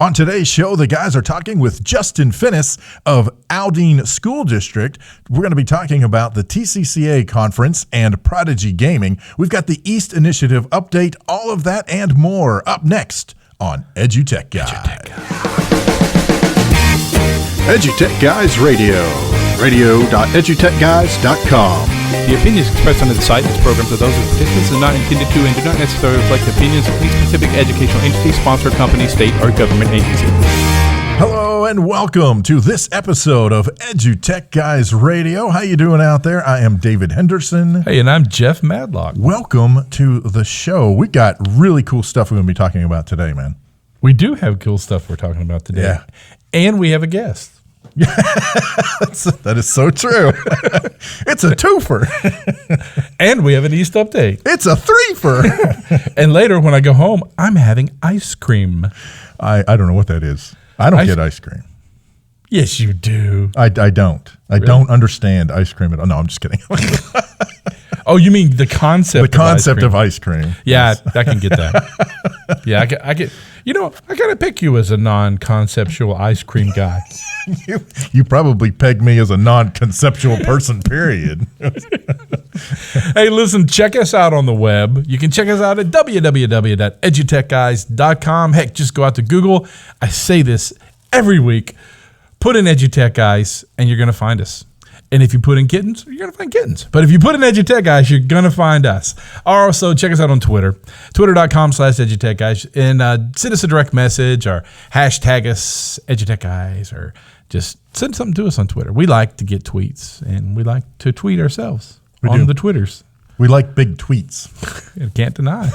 On today's show, the guys are talking with Justin Fineis of Aldine School District. We're going to be talking about the TCCA conference and Prodigy Gaming. We've got the East Initiative update, all of that and more up next on EduTechGuys. EduTechGuys Radio. Radio.edutechguys.com. The opinions expressed on the site and its programs are those of participants and not intended to and do not necessarily reflect the opinions of any specific educational entity, sponsor, company, state, or government agency. Hello and welcome to this episode of EduTechGuys Radio. How you doing out there? I am David Henderson. Hey, and I'm Jeff Madlock. Welcome to the show. We got really cool stuff we're going to be talking about today, man. We do have cool stuff we're talking about today. Yeah. And we have a guest. That is so true. It's a twofer. And we have an East update. It's a threefer. And later when I go home, I'm having ice cream. I don't know what that is. I don't get ice cream. Yes, you do. I don't. I don't understand ice cream at all. No, I'm just kidding. Oh, you mean the concept of ice cream. Yeah, yes. I can get that. Yeah, I get. You know, I got to pick you as a non-conceptual ice cream guy. You probably pegged me as a non-conceptual person, period. Hey, listen, check us out on the web. You can check us out at www.edutechguys.com. Heck, just go out to Google. I say this every week. Put in EduTechGuys, and you're going to find us. And if you put in kittens, you're going to find kittens. But if you put in EduTechGuys, you're going to find us. Also, check us out on Twitter, twitter.com/EduTechGuys. And send us a direct message or hashtag us EduTechGuys or just send something to us on Twitter. We like to get tweets, and we like to tweet ourselves on the Twitters. We like big tweets. I can't deny.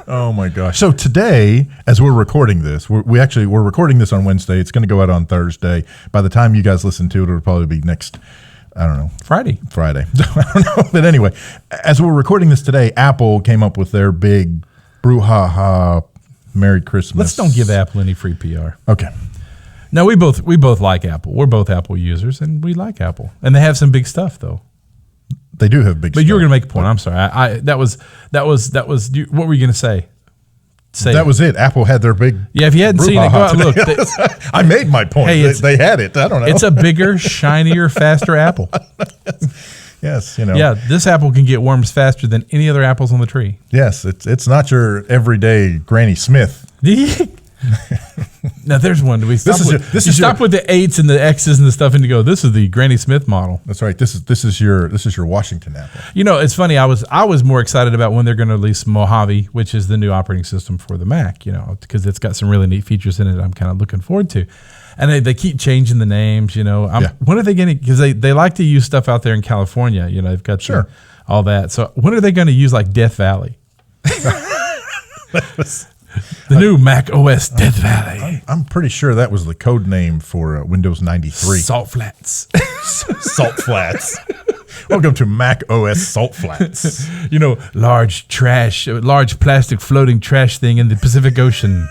Oh my gosh. So today, as we're recording this, we're recording this on Wednesday. It's going to go out on Thursday. By the time you guys listen to it, it'll probably be next, I don't know. Friday. I don't know. But anyway, as we're recording this today, Apple came up with their big brouhaha Merry Christmas. Let's don't give Apple any free PR. Okay. No, we both like Apple. We're both Apple users, and we like Apple. And they have some big stuff, though. They do have big stuff. But you were going to make a point. I'm sorry. That was. What were you going to say? That was it. Apple had their big. Yeah, if you hadn't seen it, go out and look. I made my point. Hey, they had it. I don't know. It's a bigger, shinier, faster Apple. Yes, you know. Yeah, this apple can get worms faster than any other apples on the tree. Yes, it's not your everyday Granny Smith. Now there's one. Do we stop stop with the 8s and the X's and the stuff and to go, this is the Granny Smith model. That's right. This is your Washington apple. You know, it's funny. I was more excited about when they're going to release Mojave, which is the new operating system for the Mac, you know, because it's got some really neat features in it I'm kind of looking forward to. And they keep changing the names, you know. When are they going to, because they like to use stuff out there in California, you know, they've got all that. So when are they going to use like Death Valley? The new Mac OS Death Valley. I'm pretty sure that was the code name for Windows 93. Salt Flats. Salt Flats. Welcome to Mac OS Salt Flats. You know, large plastic floating trash thing in the Pacific Ocean.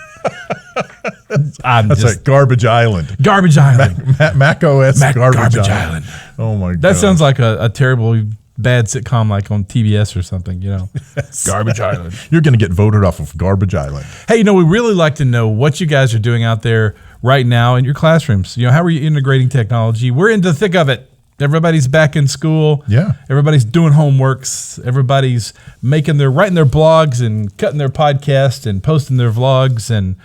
That's right, Garbage Island. Garbage Island. Mac OS Garbage Island. Oh my God. That sounds like a terrible bad sitcom like on TBS or something, you know. Yes. Garbage Island. You're going to get voted off of Garbage Island. Hey, you know, we really like to know what you guys are doing out there right now in your classrooms. You know, how are you integrating technology? We're in the thick of it. Everybody's back in school. Yeah. Everybody's doing homeworks. Everybody's writing their blogs and cutting their podcasts and posting their vlogs and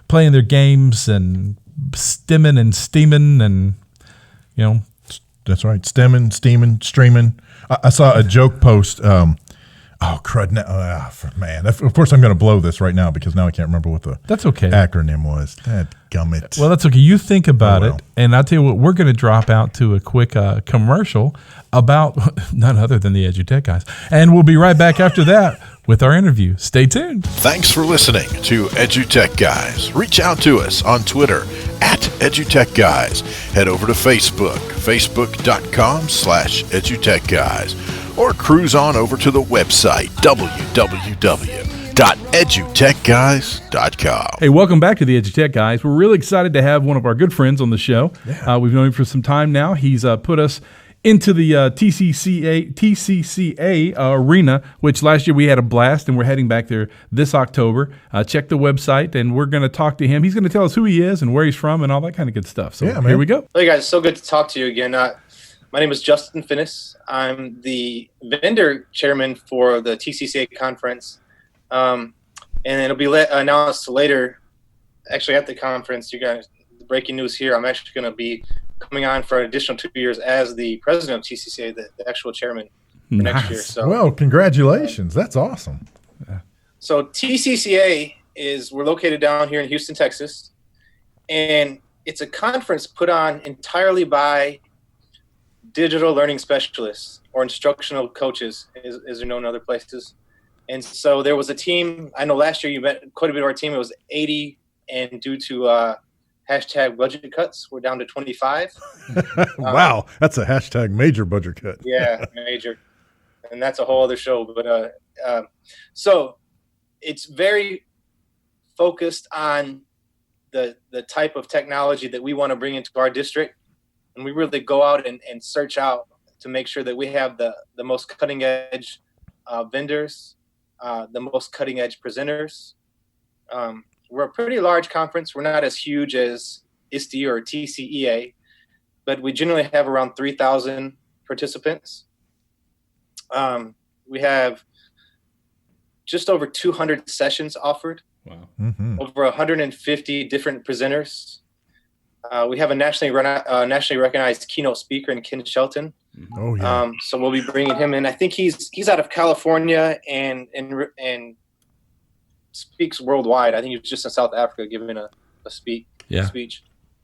playing their games and stimming and steaming and, you know. That's right. Stemming, steaming, streaming. I saw a joke post. Oh, crud. Man, of course I'm going to blow this right now because now I can't remember what the acronym was. Dadgummit. Well, that's okay. You think about it, and I'll tell you what, we're going to drop out to a quick commercial about none other than the EduTech Guys. And we'll be right back after that with our interview. Stay tuned. Thanks for listening to EduTech Guys. Reach out to us on Twitter at EduTechGuys. Head over to Facebook, facebook.com/EduTechGuys, or cruise on over to the website, www.edutechguys.com. Hey, welcome back to the EduTech Guys. We're really excited to have one of our good friends on the show. Yeah. We've known him for some time now. He's put us into the TCCA arena, which last year we had a blast, and we're heading back there this October. Check the website, and we're going to talk to him. He's going to tell us who he is and where he's from and all that kind of good stuff. So here we go. Hey, guys. So good to talk to you again. My name is Justin Fineis. I'm the vendor chairman for the TCCA conference, and it'll be announced later, actually at the conference. You guys, the breaking news here, I'm actually going to be coming on for an additional 2 years as the president of TCCA, the actual chairman for next year. So, well, congratulations. That's awesome. Yeah. So TCCA we're located down here in Houston, Texas, and it's a conference put on entirely by digital learning specialists or instructional coaches, as they're known in other places. And so there was a team. I know last year you met quite a bit of our team. It was 80, and due to hashtag budget cuts, we're down to 25. Wow, that's a hashtag major budget cut. Yeah, major. And that's a whole other show. But so it's very focused on the type of technology that we want to bring into our district. And we really go out and search out to make sure that we have the most cutting edge vendors, the most cutting edge presenters. We're a pretty large conference. We're not as huge as ISTE or TCEA, but we generally have around 3,000 participants. We have just over 200 sessions offered. Wow. Mm-hmm. Over 150 different presenters. We have a nationally recognized keynote speaker in Ken Shelton. Oh yeah. So we'll be bringing him in. I think he's out of California and speaks worldwide. I think he was just in South Africa giving a speech.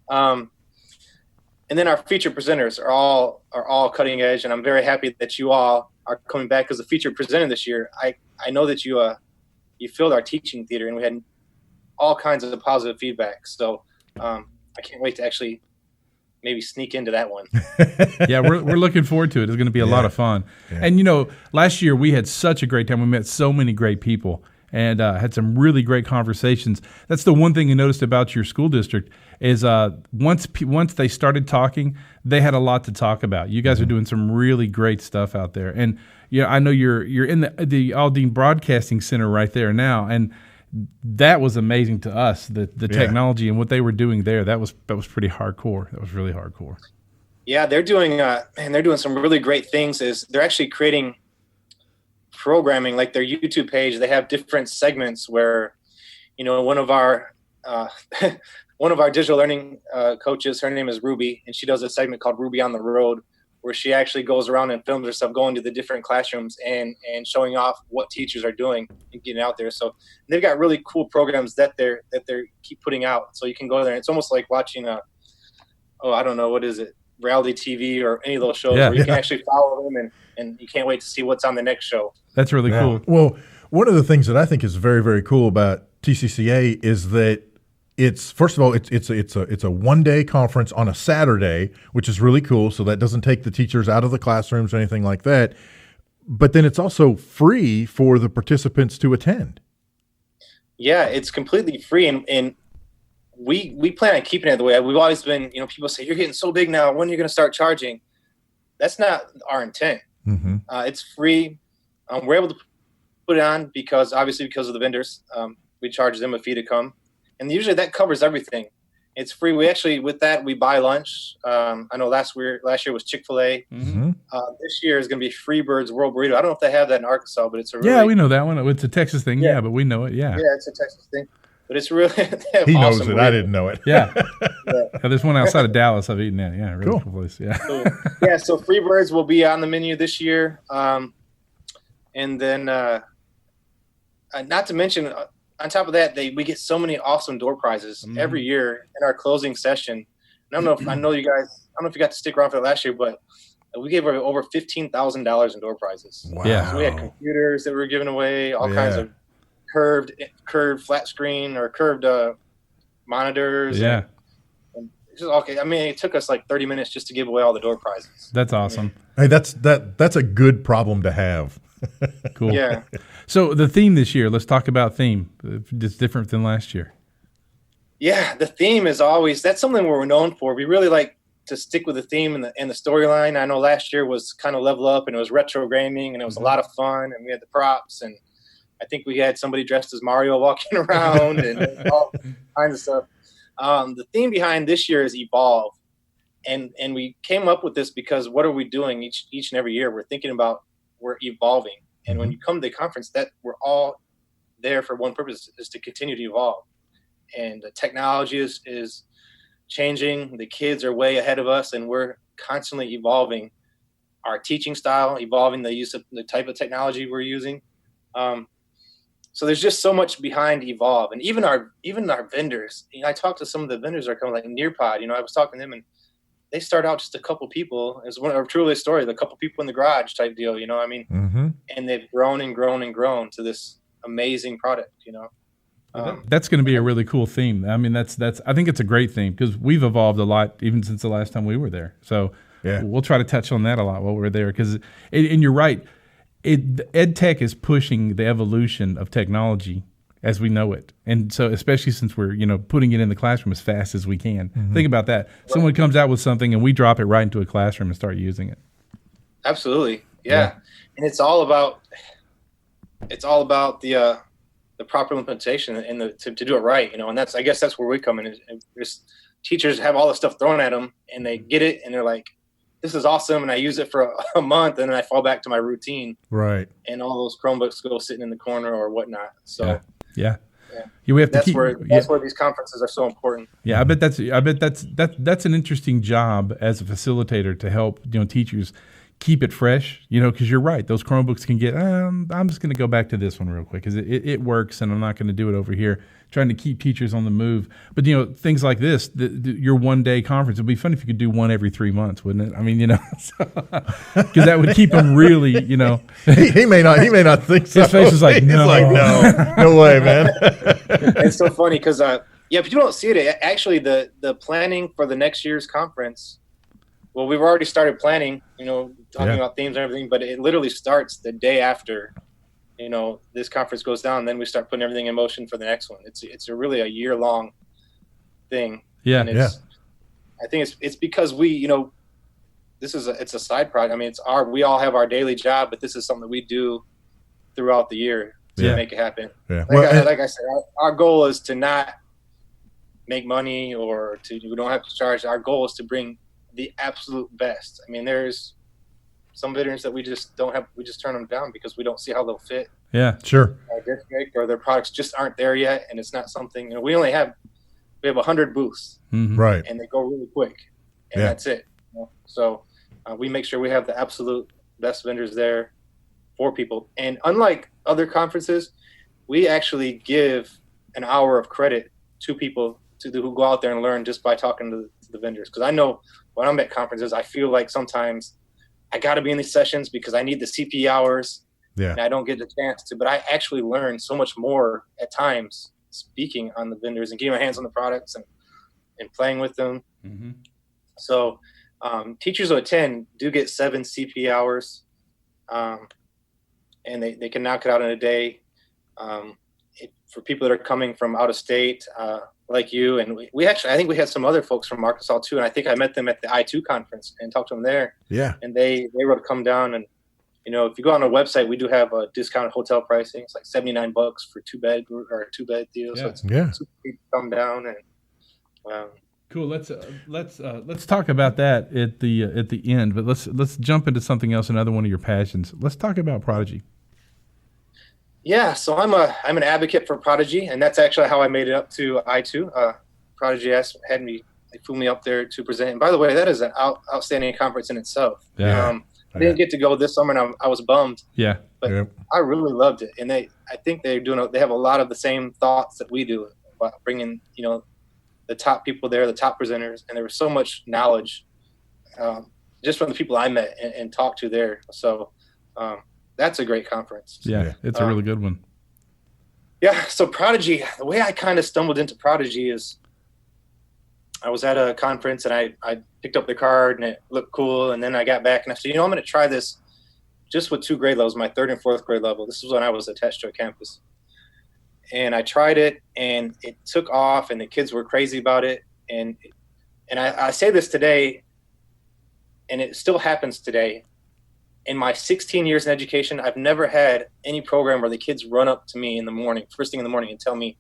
And then our featured presenters are all cutting edge, and I'm very happy that you all are coming back as a featured presenter this year. I know that you filled our teaching theater, and we had all kinds of positive feedback. So I can't wait to actually maybe sneak into that one. Yeah, we're looking forward to it. It's going to be a lot of fun. Yeah. And last year we had such a great time. We met so many great people and had some really great conversations. That's the one thing you noticed about your school district is once they started talking, they had a lot to talk about. You guys are doing some really great stuff out there. And I know you're in the Aldine Broadcasting Center right there now, and that was amazing to us. The technology and what they were doing there, that was pretty hardcore. That was really hardcore. Yeah, they're doing some really great things. They're actually creating programming, like their YouTube page. They have different segments where, one of our digital learning coaches, her name is Ruby, and she does a segment called Ruby on the Road, where she actually goes around and films herself going to the different classrooms and showing off what teachers are doing and getting out there. So they've got really cool programs that they keep putting out. So you can go there, and it's almost like watching I don't know, what is it, reality TV or any of those shows where you can actually follow them and you can't wait to see what's on the next show. That's really cool. Well, one of the things that I think is very, very cool about TCCA is that it's, first of all, it's a one-day conference on a Saturday, which is really cool. So that doesn't take the teachers out of the classrooms or anything like that. But then it's also free for the participants to attend. Yeah, it's completely free, and we plan on keeping it the way. We've always been, people say, you're getting so big now, when are you going to start charging? That's not our intent. Mm-hmm. It's free. We're able to put it on because of the vendors. We charge them a fee to come. And usually that covers everything. It's free. We actually, with that, we buy lunch. I know last year was Chick-fil-A. Mm-hmm. This year is going to be Freebird's World Burrito. I don't know if they have that in Arkansas, but it's a really... Yeah, we know that one. It's a Texas thing. Yeah, but we know it. Yeah. Yeah, it's a Texas thing. But it's really... He knows awesome it. burrito. I didn't know it. Yeah. There's one outside of Dallas. I've eaten that. Yeah, really cool place. Yeah. So Freebirds will be on the menu this year. And then, not to mention... on top of that, we get so many awesome door prizes every year in our closing session. And I know you guys, I don't know if you got to stick around for that last year, but we gave away over $15,000 in door prizes. Wow. Yeah. So we had computers that we were giving away, all kinds of curved flat screen or curved monitors. Yeah. And it's just, okay. I mean, it took us like 30 minutes just to give away all the door prizes. That's awesome. Hey, that's a good problem to have. Cool. Yeah. So the theme this year, let's talk about theme. It's different than last year. Yeah, the theme is always, that's something we're known for. We really like to stick with the theme and the storyline. I know last year was kind of level up, and it was retro gaming, and it was a lot of fun, and we had the props, and I think we had somebody dressed as Mario walking around and all kinds of stuff. The theme behind this year is evolve. And we came up with this because what are we doing each and every year? We're thinking about we're evolving. And when you come to the conference, that we're all there for one purpose, is to continue to evolve. And the technology is changing. The kids are way ahead of us, and we're constantly evolving our teaching style, evolving the use of the type of technology we're using. So there's just so much behind evolve. And even our vendors, I talked to some of the vendors that are coming, like Nearpod, I was talking to them, and they start out just a couple people. It's truly a story, the couple people in the garage type deal, and they've grown and grown and grown to this amazing product, That's going to be a really cool theme. I mean, that's I think it's a great theme because we've evolved a lot even since the last time we were there. So we'll try to touch on that a lot while we're there because, and you're right, EdTech is pushing the evolution of technology as we know it. And so especially since we're, putting it in the classroom as fast as we can. Think about that. Someone comes out with something and we drop it right into a classroom and start using it. Absolutely. Yeah. And it's all about the proper implementation and to do it right, and I guess that's where we come in. Teachers have all this stuff thrown at them and they get it and they're like, this is awesome. And I use it for a month and then I fall back to my routine. Right. And all those Chromebooks go sitting in the corner or whatnot. So yeah. We have to that's where these conferences are so important. Yeah, I bet that's an interesting job as a facilitator to help teachers keep it fresh. Because you're right, those Chromebooks can get. I'm just going to go back to this one real quick because it works, and I'm not going to do it over here. Trying to keep teachers on the move, but things like this, your 1-day conference. It'd be fun if you could do one every 3 months, wouldn't it? I mean, because that would keep them really. He may not think so. His face is like, no, he's like, no way, man. It's so funny because if you don't see it, actually the planning for the next year's conference. Well, we've already started planning, talking about themes and everything, but it literally starts the day after, this conference goes down. Then we start putting everything in motion for the next one. It's really a year-long thing. Yeah, and I think it's because it's a side project. I mean, we all have our daily job, but this is something that we do throughout the year to make it happen. Yeah. Like I said, our goal is to not make money we don't have to charge. Our goal is to bring the absolute best. I mean, there's some vendors that we just don't have. We just turn them down because we don't see how they'll fit. Yeah, sure. Our district or their products just aren't there yet, and it's not something. We have 100 booths, right? And they go really quick, and that's it. So we make sure we have the absolute best vendors there for people. And unlike other conferences, we actually give an hour of credit to people who go out there and learn just by talking to the vendors. Because I know when I'm at conferences, I feel like sometimes I got to be in these sessions because I need the CP hours, and I don't get the chance to. But I actually learn so much more at times speaking on the vendors and getting my hands on the products and playing with them. So teachers who attend do get 7 CP hours, and they can knock it out in a day. For people that are coming from out of state, like you, and we actually, I think we had some other folks from Arkansas too, and I think I met them at the I2 conference and talked to them there. Yeah. And they were to come down, and if you go on our website, we do have a discounted hotel pricing. It's like $79 for 2-bed or a 2-bed deal. So it's people come down and. Cool. Let's talk about that at the end, but let's jump into something else. Another one of your passions. Let's talk about Prodigy. Yeah, so I'm an advocate for Prodigy, and that's actually how I made it up to I2. Prodigy they flew me up there to present. And by the way, that is an outstanding conference in itself. Yeah. I didn't get to go this summer, and I was bummed. Yeah. But I really loved it, and I think they have a lot of the same thoughts that we do about bringing the top people there, the top presenters, and there was so much knowledge just from the people I met and talked to there. So. That's a great conference. Yeah, it's a really good one. Yeah, so Prodigy, the way I kind of stumbled into Prodigy is I was at a conference and I picked up the card and it looked cool. And then I got back and I said, I'm going to try this just with 2 grade levels, my 3rd and 4th grade level. This is when I was attached to a campus. And I tried it and it took off and the kids were crazy about it. And I say this today, and it still happens today. In my 16 years in education, I've never had any program where the kids run up to me in the morning, first thing in the morning, and tell me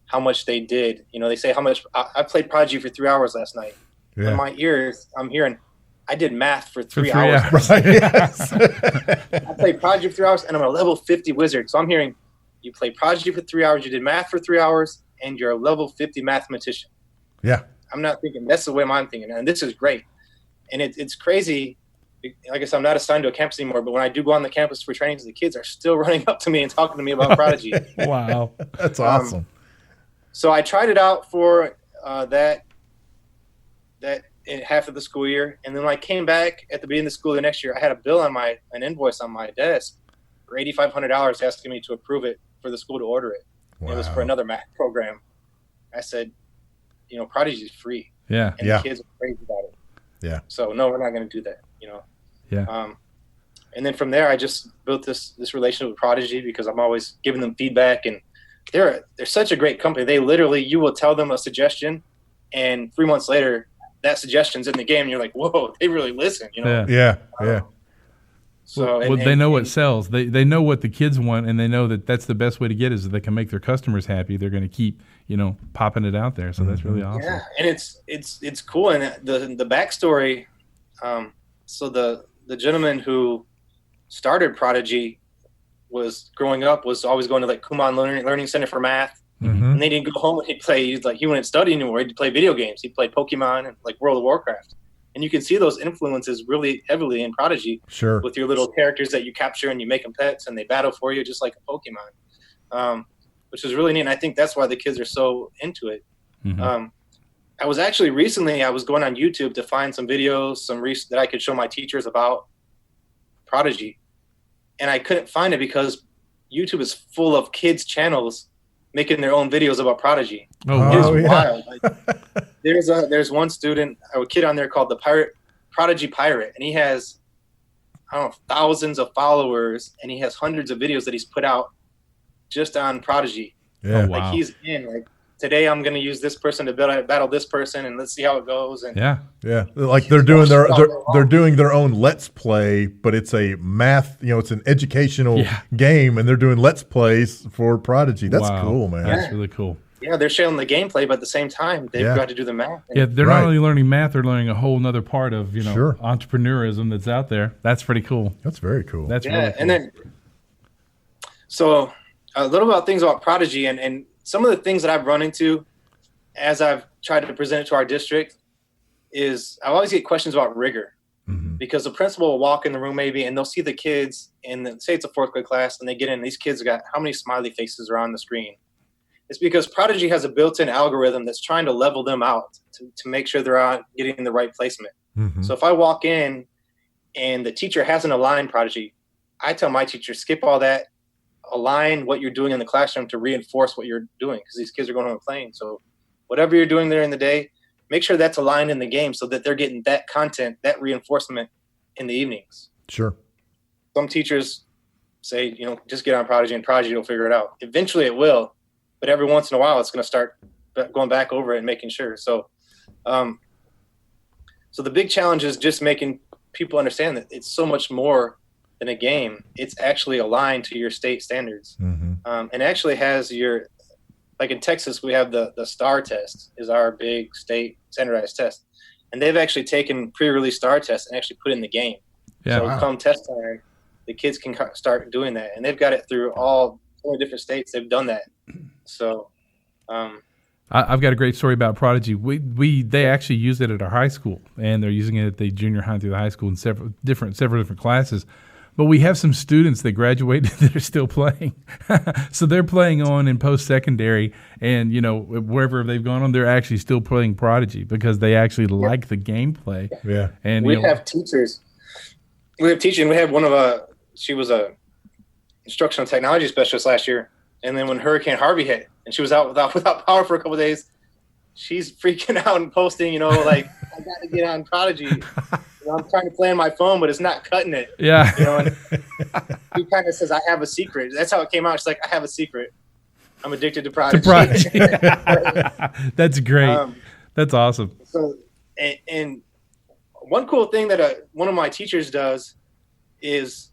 how much they did. You know, they say how much I played Prodigy for 3 hours last night. Yeah. In my ears, I'm hearing, I did math for 3 hours. Right. Yes. I played Prodigy for 3 hours, and I'm a level 50 wizard. So I'm hearing, you played Prodigy for 3 hours, you did math for 3 hours, and you're a level 50 mathematician. Yeah. I'm not thinking, that's the way I'm thinking, and this is great. And it's crazy. Like I said, I'm not assigned to a campus anymore, but when I do go on the campus for trainings, the kids are still running up to me and talking to me about Prodigy. Wow. That's awesome. So I tried it out for that in half of the school year. And then when I came back at the beginning of the school year next year, I had a bill on an invoice on my desk for $8,500 asking me to approve it for the school to order it. Wow. It was for another math program. I said, you know, Prodigy is free. Yeah. And the kids are crazy about it. Yeah. So no, we're not going to do that, you know? Yeah. And then from there, I just built this relationship with Prodigy because I'm always giving them feedback, and they're such a great company. They literally, you will tell them a suggestion, and 3 months later, that suggestion's in the game, and you're like, whoa, they really listen, you know? Yeah. So they know what sells. They know what the kids want, and they know that that's the best way to get it, is that they can make their customers happy. They're going to keep, you know, popping it out there. So that's really awesome. Yeah, and it's cool. And the backstory. So the gentleman who started Prodigy was growing up was always going to like Kumon Learning Center for math, and they didn't go home and he'd play. He wouldn't study anymore. He'd play video games. He'd play Pokemon and like World of Warcraft. And you can see those influences really heavily in Prodigy. Sure. With your little characters that you capture and you make them pets and they battle for you just like a Pokemon, which is really neat. And I think that's why the kids are so into it. I was actually recently, I was going on YouTube to find some videos, that I could show my teachers about Prodigy. And I couldn't find it because YouTube is full of kids' channels making their own videos about Prodigy. It is wild. Like, there's one student, a kid on there called the Prodigy Pirate, and he has, I don't know, thousands of followers, and he has hundreds of videos that he's put out just on Prodigy. Yeah. Oh, wow. Like he's in, like, today I'm going to use this person to battle this person, and let's see how it goes. And yeah, like they're doing their own Let's Play, but it's a math, you know, it's an educational game, and they're doing Let's Plays for Prodigy. That's cool, man. That's really cool. Yeah, they're showing the gameplay, but at the same time, they've got to do the math. Yeah, they're not only learning math, they're learning a whole nother part of, you know, Sure. entrepreneurism that's out there. That's pretty cool. That's very cool. That's really cool. And then, so a little about things about Prodigy, and some of the things that I've run into as I've tried to present it to our district is I always get questions about rigor, because the principal will walk in the room maybe and they'll see the kids, and say it's a fourth grade class, and they get in, these kids got how many smiley faces are on the screen. It's because Prodigy has a built-in algorithm that's trying to level them out to make sure they're getting the right placement. So if I walk in and the teacher hasn't aligned Prodigy, I tell my teacher, skip all that, align what you're doing in the classroom to reinforce what you're doing, because these kids are going home and playing. So whatever you're doing there in the day, make sure that's aligned in the game so that they're getting that content, that reinforcement in the evenings. Sure. Some teachers say, you know, just get on Prodigy and Prodigy will figure it out. Eventually it will, but every once in a while it's going to start going back over it and making sure. So, so the big challenge is just making people understand that it's so much more than a game. It's actually aligned to your state standards, and actually has your, like in Texas, we have the STAR test is our big state standardized test, and they've actually taken pre-release STAR tests and actually put it in the game. Yeah. So come test time, the kids can start doing that, and they've got it through all 4 different states. They've done that. So, I've got a great story about Prodigy. They actually use it at our high school, and they're using it at the junior high through the high school in several different classes. But we have some students that graduated that are still playing. So they're playing on in post-secondary, and, you know, wherever they've gone on, they're actually still playing Prodigy because they actually like the gameplay. Yeah. And we have teachers. We have teaching. We had one of she was a instructional technology specialist last year. And then when Hurricane Harvey hit and she was out without power for a couple of days, she's freaking out and posting, you know, like, I got to get on Prodigy. You know, I'm trying to play on my phone, but it's not cutting it. Yeah. You know, and he kind of says, I have a secret. That's how it came out. She's like, I have a secret. I'm addicted to Prodigy. That's great. That's awesome. So, and one cool thing that one of my teachers does is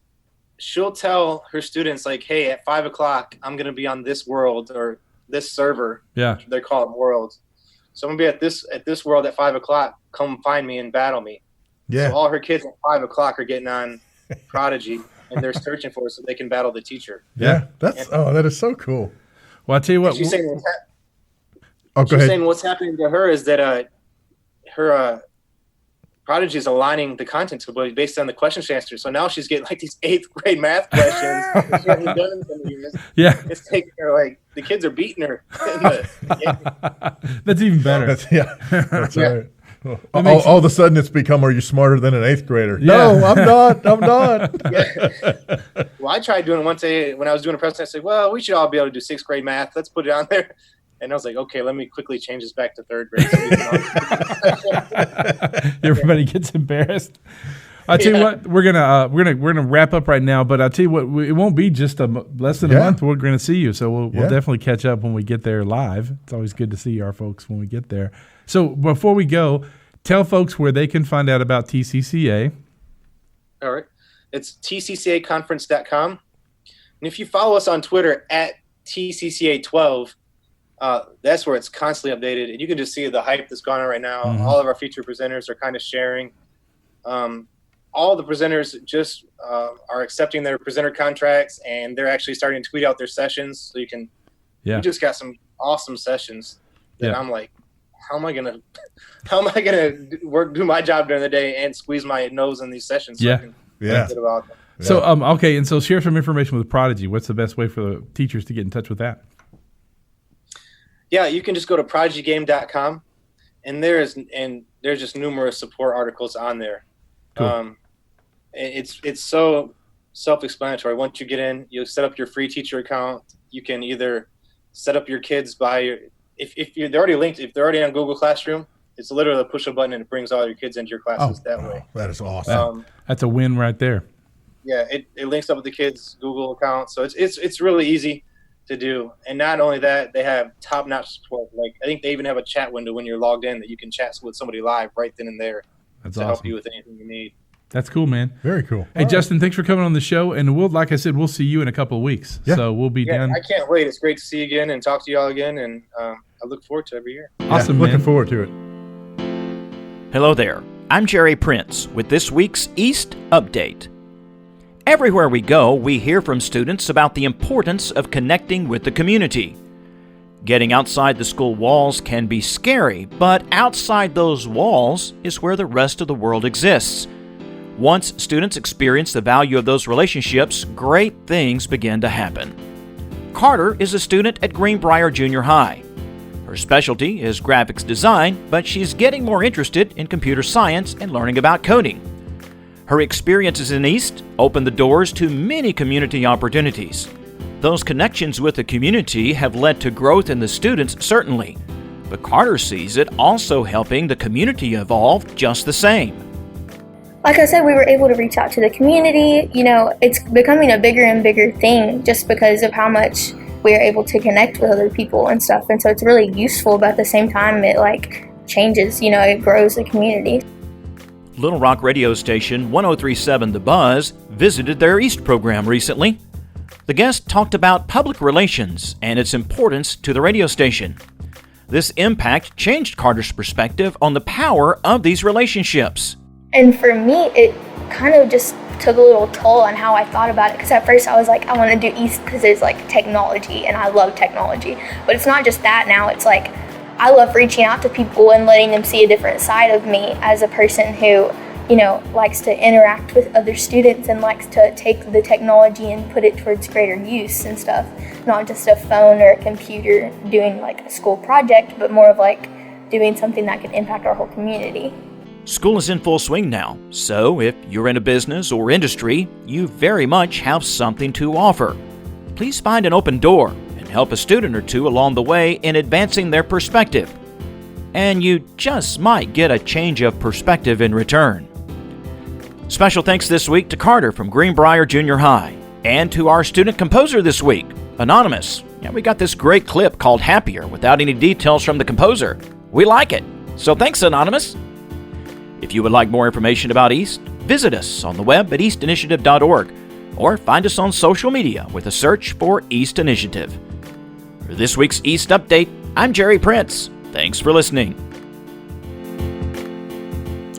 she'll tell her students, like, hey, at 5 o'clock, I'm going to be on this world or this server. Yeah. They call it worlds. So I'm going to be at this world at 5 o'clock. Come find me and battle me. Yeah. So all her kids at 5 o'clock are getting on Prodigy, and they're searching for it so they can battle the teacher. Yeah. That is so cool. Well, I'll tell you what. She's saying, go ahead. saying what's happening to her is that her Prodigy is aligning the content to based on the question she answered. So now she's getting like these 8th grade math questions. She hasn't done in some years. Yeah. It's taking her like the kids are beating her. That's even better. That's right. All of a sudden it's become, are you smarter than an 8th grader? Yeah. No, I'm not. Yeah. Well, I tried doing it one day when I was doing a presentation. I said, well, we should all be able to do 6th grade math. Let's put it on there. And I was like, okay, let me quickly change this back to 3rd grade. Everybody gets embarrassed. I'll tell you what, we're gonna wrap up right now, but I'll tell you what, it won't be just less than a month. We're gonna see you, so we'll definitely catch up when we get there live. It's always good to see our folks when we get there. So before we go, tell folks where they can find out about TCCA. All right, it's tccaconference.com, and if you follow us on Twitter at TCCA12. That's where it's constantly updated, and you can just see the hype that's going on right now. Mm-hmm. All of our featured presenters are kind of sharing. All the presenters just are accepting their presenter contracts, and they're actually starting to tweet out their sessions. So you can, we just got some awesome sessions that I'm like, how am I gonna do my job during the day and squeeze my nose in these sessions? So I can get about them. So okay, and so share some information with Prodigy. What's the best way for the teachers to get in touch with that? Yeah, you can just go to prodigygame.com, and there's just numerous support articles on there. Cool. It's so self-explanatory. Once you get in, you set up your free teacher account. You can either set up your kids if they're already linked, if they're already on Google Classroom, it's literally a push a button and it brings all your kids into your classes that way. That is awesome. That's a win right there. Yeah, it links up with the kids' Google account, so it's really easy to do. And not only that, they have top-notch support. Like, I think they even have a chat window when you're logged in that you can chat with somebody live right then and there. That's to awesome. Help you with anything you need. That's cool, man. Very cool. Hey, Justin, thanks for coming on the show. And like I said, we'll see you in a couple of weeks. Yeah. So we'll be done. I can't wait. It's great to see you again and talk to you all again. And I look forward to every year. Awesome, man. Looking forward to it. Hello there. I'm Jerry Prince with this week's East Update. Everywhere we go, we hear from students about the importance of connecting with the community. Getting outside the school walls can be scary, but outside those walls is where the rest of the world exists. Once students experience the value of those relationships, great things begin to happen. Carter is a student at Greenbrier Junior High. Her specialty is graphics design, but she's getting more interested in computer science and learning about coding. Her experiences in East opened the doors to many community opportunities. Those connections with the community have led to growth in the students, certainly, but Carter sees it also helping the community evolve just the same. Like I said, we were able to reach out to the community. You know, it's becoming a bigger and bigger thing just because of how much we are able to connect with other people and stuff. And so it's really useful, but at the same time, it changes, it grows the community. Little Rock radio station 1037 The Buzz visited their East program recently. The guest talked about public relations and its importance to the radio station. This impact changed Carter's perspective on the power of these relationships. And for me, it kind of just took a little toll on how I thought about it. Because at first I was like, I want to do East because it's technology and I love technology. But it's not just that now. It's I love reaching out to people and letting them see a different side of me as a person who likes to interact with other students and likes to take the technology and put it towards greater use and stuff. Not just a phone or a computer doing a school project, but more of doing something that can impact our whole community. School is in full swing now, so if you're in a business or industry, you very much have something to offer. Please find an open door and help a student or two along the way in advancing their perspective. And you just might get a change of perspective in return. Special thanks this week to Carter from Greenbrier Junior High and to our student composer this week, Anonymous. We got this great clip called Happier without any details from the composer. We like it. So thanks, Anonymous. If you would like more information about EAST, visit us on the web at eastinitiative.org or find us on social media with a search for EAST Initiative. For this week's EAST Update, I'm Jerry Prince. Thanks for listening.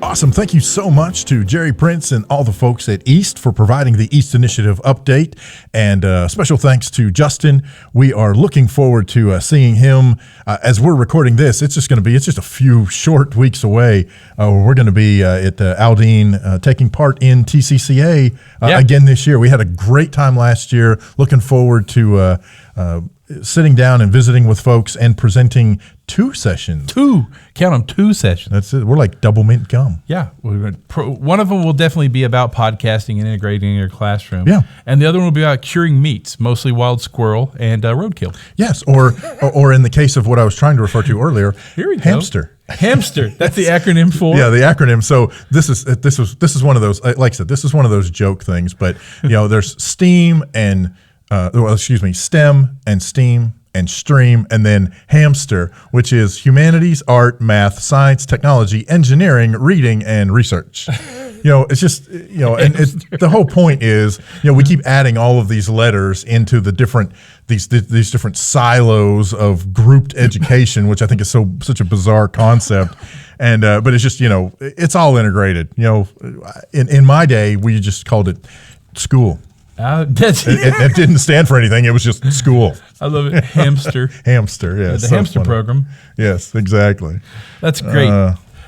Awesome. Thank you so much to Jerry Prince and all the folks at EAST for providing the EAST Initiative update. And special thanks to Justin. We are looking forward to seeing him as we're recording this. It's just a few short weeks away. We're going to be at Aldine taking part in TCCA again this year. We had a great time last year. Looking forward to sitting down and visiting with folks and presenting 2 sessions. Count them, 2 sessions. That's it. We're like double mint gum. Yeah. One of them will definitely be about podcasting and integrating in your classroom. Yeah. And the other one will be about curing meats, mostly wild squirrel and roadkill. Yes. Or in the case of what I was trying to refer to earlier, Here we go. hamster. Hamster. That's the acronym for? Yeah, the acronym. So this is one of those, like I said, this is one of those joke things, but there's STEAM and STEM and STEAM and STREAM, and then hamster, which is humanities, art, math, science, technology, engineering, reading, and research. It's just, and the whole point is, we keep adding all of these letters into the different, these different silos of grouped education, which I think is such a bizarre concept. And, but it's just, it's all integrated. In my day, we just called it school. It didn't stand for anything. It was just school. I love it. Hamster. Hamster, yes. The hamster program. Yes, exactly. That's great.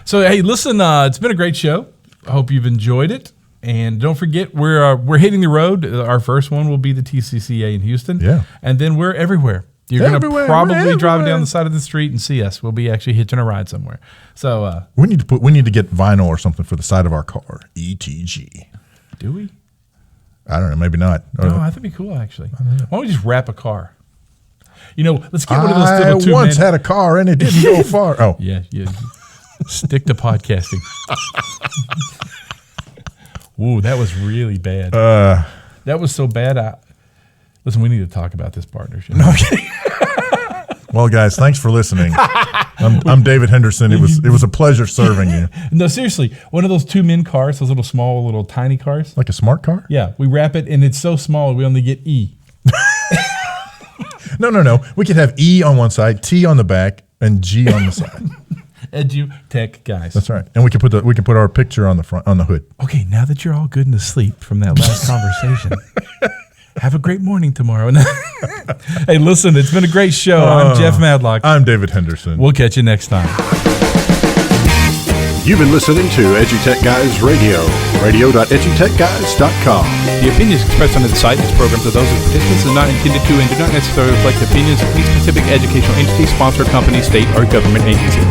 So, hey, listen, it's been a great show. I hope you've enjoyed it. And don't forget, we're hitting the road. Our first one will be the TCCA in Houston. Yeah. And then we're everywhere. You're going to probably drive down the side of the street and see us. We'll be actually hitching a ride somewhere. So we need to get vinyl or something for the side of our car. ETG. Do we? I don't know. Maybe not. No, I think it'd be cool, actually. Why don't we just wrap a car? Let's get one of those little 2 I once had a car and it didn't go far. Oh. Yeah. Stick to podcasting. Ooh, that was really bad. That was so bad. Listen, we need to talk about this partnership. No, okay. Well, guys, thanks for listening. I'm David Henderson. It was a pleasure serving you. No, seriously, one of those 2 men cars, those little tiny cars. Like a smart car? Yeah, we wrap it, and it's so small we only get E. No. We could have E on one side, T on the back, and G on the side. EduTechGuys. That's right. And we can put our picture on the front, on the hood. Okay, now that you're all good and asleep from that last conversation. Have a great morning tomorrow. Hey, listen, it's been a great show. I'm Jeff Madlock. I'm David Henderson. We'll catch you next time. You've been listening to EduTechGuys Radio, radio.edutechguys.com. The opinions expressed on the site and its programs are those of participants and not intended to and do not necessarily reflect the opinions of any specific educational entity, sponsor, company, state, or government agency.